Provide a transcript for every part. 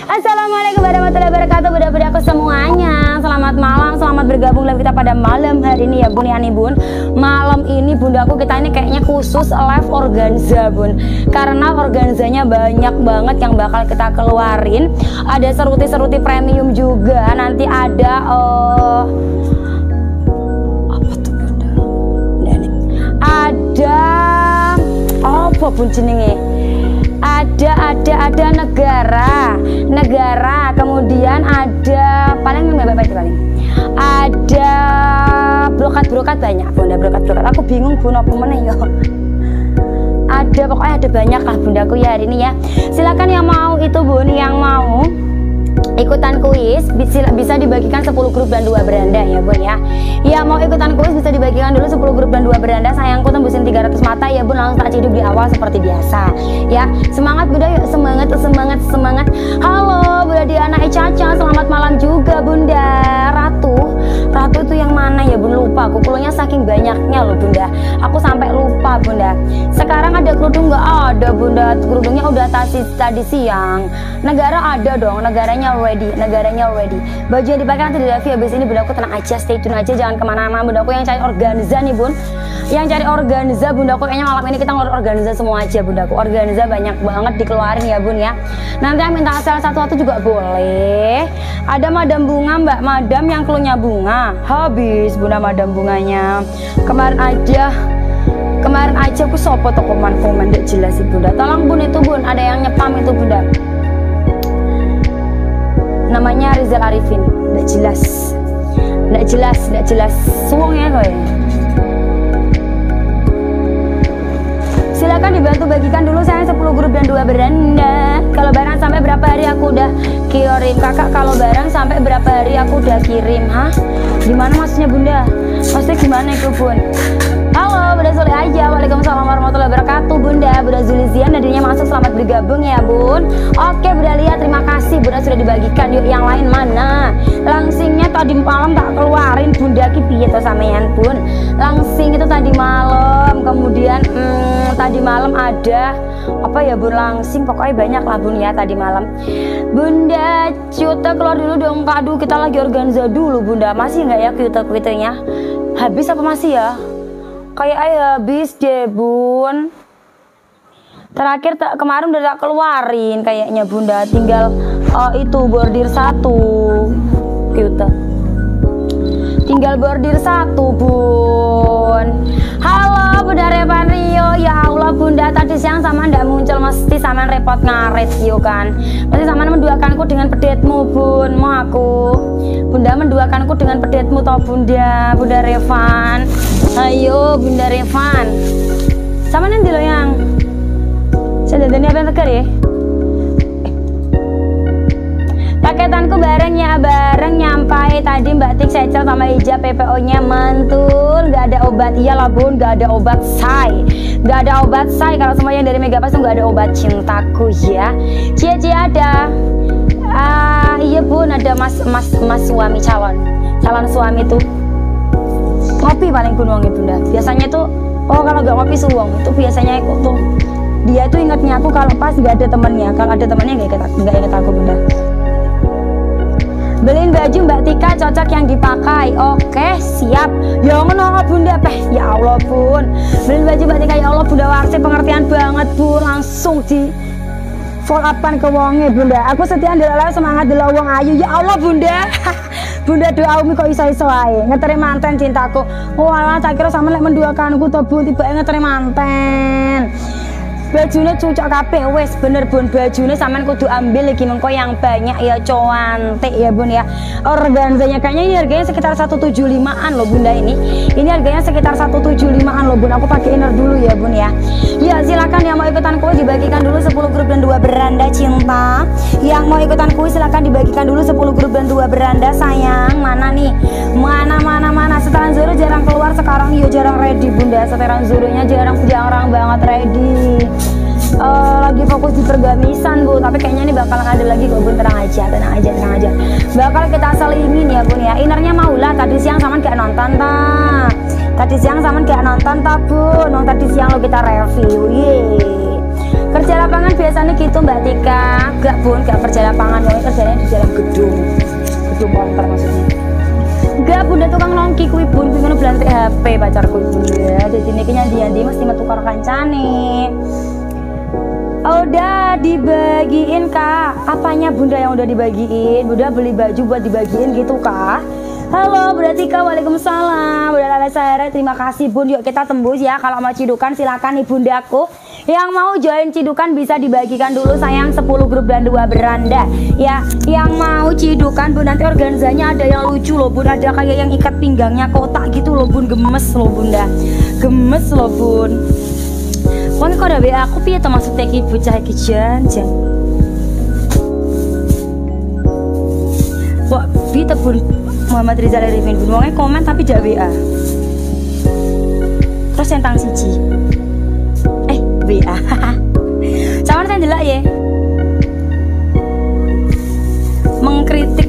Assalamualaikum warahmatullahi wabarakatuh, bunda-bundaku semuanya. Selamat malam, selamat bergabung live kita pada malam hari ini ya bun ya nih bun. Malam ini bundaku kita ini kayaknya khusus live organza bun, karena organzanya banyak banget yang bakal kita keluarin. Ada seruti-seruti premium juga. Nanti ada apa tuh bunda? Ada apa bun jenenge? Ada negara, kemudian ada paling ada brokat banyak bunda, brokat aku bingung bun apa meneh yo. Ada pokoknya ada banyak lah bundaku ya hari ini ya. Silakan yang mau itu bun, yang mau ikutan kuis bisa dibagikan 10 grup dan 2 beranda ya bun ya. Ya mau ikutan kuis bisa dibagikan dulu 10 grup dan 2 beranda. Sayangku tembusin 300 mata ya bun, langsung tak ciduk di awal seperti biasa ya. Semangat bunda, yuk semangat. Halo bunda Diana Caca, selamat malam juga bunda. Ratu itu yang mana ya bun, lupa aku, puluhnya saking banyaknya loh bunda, aku sampai lupa bunda. Sekarang ada kerudung nggak? Ada bunda, kerudungnya udah tadi siang. Negara ada dong, negaranya ready. Baju yang dipakai nanti di review habis ini bundaku, tenang aja, stay tune aja, jangan kemana-mana bundaku. Yang cari organza nih bun, yang cari organza bundaku, kayaknya malam ini kita ngeluarin organza semua aja bundaku. Organza banyak banget dikeluarin ya bun ya. Nanti yang minta asal satu-satu juga boleh. Ada madam bunga, mbak madam yang klunya bunga habis bunda, madam bunganya kemarin aja aku sopo tuh komen gak jelas sih bunda. Tolong bun itu bun, ada yang nyepam itu bunda, namanya Rizal Arifin, gak jelas suwung ya kowe. Silakan dibantu bagikan dulu saya 10 grup dan 2 beranda. Kalau barang sampai berapa hari aku udah kirim kakak, kalau barang sampai berapa hari aku udah kirim. Hah? Gimana maksudnya bunda? Maksudnya gimana itu bun? Halo bunda Sule aja. Waalaikumsalam warahmatullahi wabarakatuh bunda. Bunda Zulizian dirinya masuk, selamat bergabung ya bun. Oke bunda lihat, terima kasih bunda sudah dibagikan. Yuk yang lain mana? Langsingnya tadi malam tak keluarin bunda, piye to sampean bun. Langsing itu tadi malam, kemudian tadi malam ada apa ya bun, langsing pokoknya banyak lah bun ya tadi malam. Bunda Cuta keluar dulu dong, aduh kita lagi organza dulu bunda. Masih nggak ya kuitanya? Habis apa masih ya? Kayak habis deh bun. Terakhir kemarin udah tak keluarin kayaknya bunda, tinggal itu bordir 1 kita, tinggal bordir 1 bun. Halo bunda Revan Rio, ya Allah bunda tadi siang sama ndak muncul, mesti sama repot ngaret yo kan. Mesti sama menduakanku dengan pedetmu bun, mau aku bunda menduakanku dengan pedetmu toh bunda Revan. Ayo bunda Revan, sama nanti lo yang saya apa yang tegar ya. Paketanku bareng nyampai tadi Mbak Tik secel sama hijab, PPO nya mantul, nggak ada obat. Iyalah bun, nggak ada obat say, kalau semuanya dari Megapas tuh nggak ada obat cintaku ya. Cie ada iya bun, ada mas suami calon suami tuh ngopi paling gunung bunda. Biasanya tuh kalau nggak ngopi suwong itu biasanya tuh dia tuh ingatnya aku kalau pas nggak ada temennya, kalau ada temennya nggak inget aku bunda. Beliin baju Mbak Tika cocok yang dipakai. Oke siap ya ngono bunda. Ya Allah bun, beliin baju Mbak Tika ya Allah bunda, warsi pengertian banget bun, langsung di follow upan ke wonge bunda. Aku setia ndelok semangat ndelok wong ayu ya Allah bunda. Bunda doamu kok iso-iso ae ngeteri manten cintaku. Walah tak kira sama lek menduakanku to bun, tiba ngeteri manten. Bajunya cocok kabeh wes bener bun, bajunya sampean kudu ambil lagi mengko yang banyak ya, cantik ya bun ya. Organzanya kayaknya ini harganya sekitar 175-an loh bunda ini harganya sekitar 175-an loh bun. Aku pakai inner dulu ya bun ya. Ya silakan yang mau ikutan kuis dibagikan dulu 10 grup dan 2 beranda cinta. Yang mau ikutan kuis silakan dibagikan dulu 10 grup dan 2 beranda sayang. Mana nih? Mana setelan Zoro jarang keluar sekarang, yo jarang ready bunda. Setelan Zoronya jarang banget ready. Lagi fokus di pergamisan bu, tapi kayaknya ini bakalan ada lagi kok bun, tenang aja. Bakal kita selingin ya bun ya. Innernya maulah, tadi siang sama kayak nonton bun, tadi siang lo kita review. Kerja lapangan biasanya gitu Mbak Tika. Gak bun, gak kerja lapangan, pokoknya kerjanya di dalam gedung konter maksudnya. Gak bunda tukang nongki kui bun, kui ngono belantik HP pacarku bunda. Jadi ini nyandi-nyandi mesti metu karo kancane. Udah dibagiin kak. Apanya bunda yang udah dibagiin? Bunda beli baju buat dibagiin gitu kak. Halo Bunda Tika, waalaikumsalam. Bunda Lala Sahara, terima kasih bun. Yuk kita tembus ya. Kalau mau cidukan silakan nih bundaku. Yang mau join cidukan bisa dibagikan dulu sayang 10 grup dan 2 beranda ya. Yang mau cidukan bun, nanti organzanya ada yang lucu loh bun. Ada kayak yang ikat pinggangnya kotak gitu loh bun. Gemes loh bunda, gemes loh bun. Pokoknya kok ada WA aku piye to maksudnya iki bocah iki janjan. Wah, piye bun Muhammad Rizal Arifin bun. Wongnya komen tapi jak WA. Terus centang siji. WA. Sama saya delok ya. Mengkritik.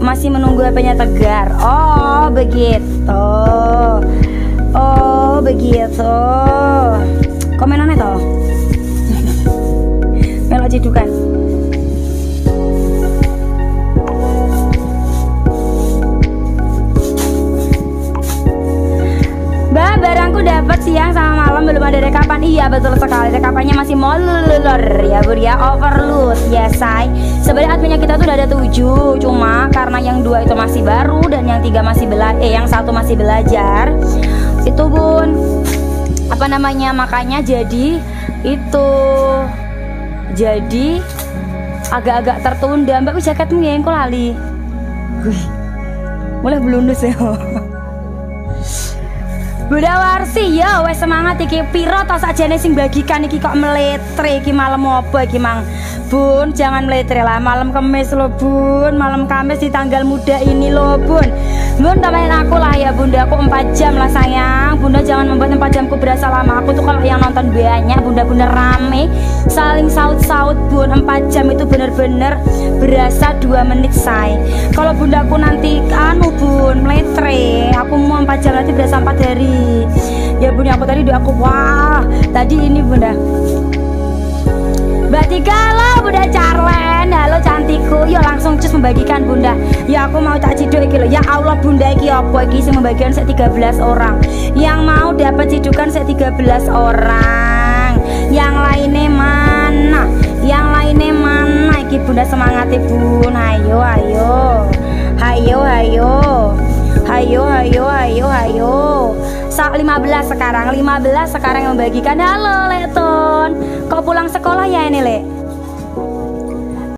Masih menunggu HP-nya Tegar. Oh, begitu. Oh, begitu. Komenannya toh. Melo cidukan. Mbak, barangku dapat siang sama malam belum ada rekapan. Iya betul sekali, rekapannya masih molor ya bun ya, overload ya say. Sebenarnya adminnya kita tuh udah ada 7, cuma karena yang 2 itu masih baru dan yang 3 masih yang 1 masih belajar itu bun, apa namanya, makanya jadi itu jadi agak-agak tertunda. Mbak wis jaketmu ya engko lali. Mulai belundus ya. Bunda Warsi ya wes semangat iki. Piro to sakjane sing bagikan iki kok meletre iki malam apa iki mang? Bun, jangan meletre lah, malam Kamis lo bun, malam Kamis di tanggal muda ini lo bun. Bun, temenin aku lah ya bunda, aku 4 jam lah sayang. Bunda jangan membuat 4 jamku berasa lama. Aku tuh kalau yang nonton banyak, bunda-bunda rame, saling saut-saut bun. 4 jam itu bener-bener berasa 2 menit say. Kalau bundaku nanti bun, meletre, aku mau 4 jam nanti berasa 4 hari. Ya bunda, aku tadi aku wah, tadi ini bunda. Mbak Tika, halo Bunda Charlen, halo cantikku. Yuk langsung cus membagikan bunda. Ya aku mau tak ciduk iki loh. Ya Allah bunda iki apa iki sing membagikan saya 13 orang. Yang mau dapat cidukan saya 13 orang. Yang lainnya mana? Yang lainnya mana? Iki bunda semangat bun. Ayo ayo. Ayo ayo. Ayo ayo ayo ayo. 15 sekarang, 15 sekarang yang membagikan. Halo Leton, kau pulang sekolah ya ini Le?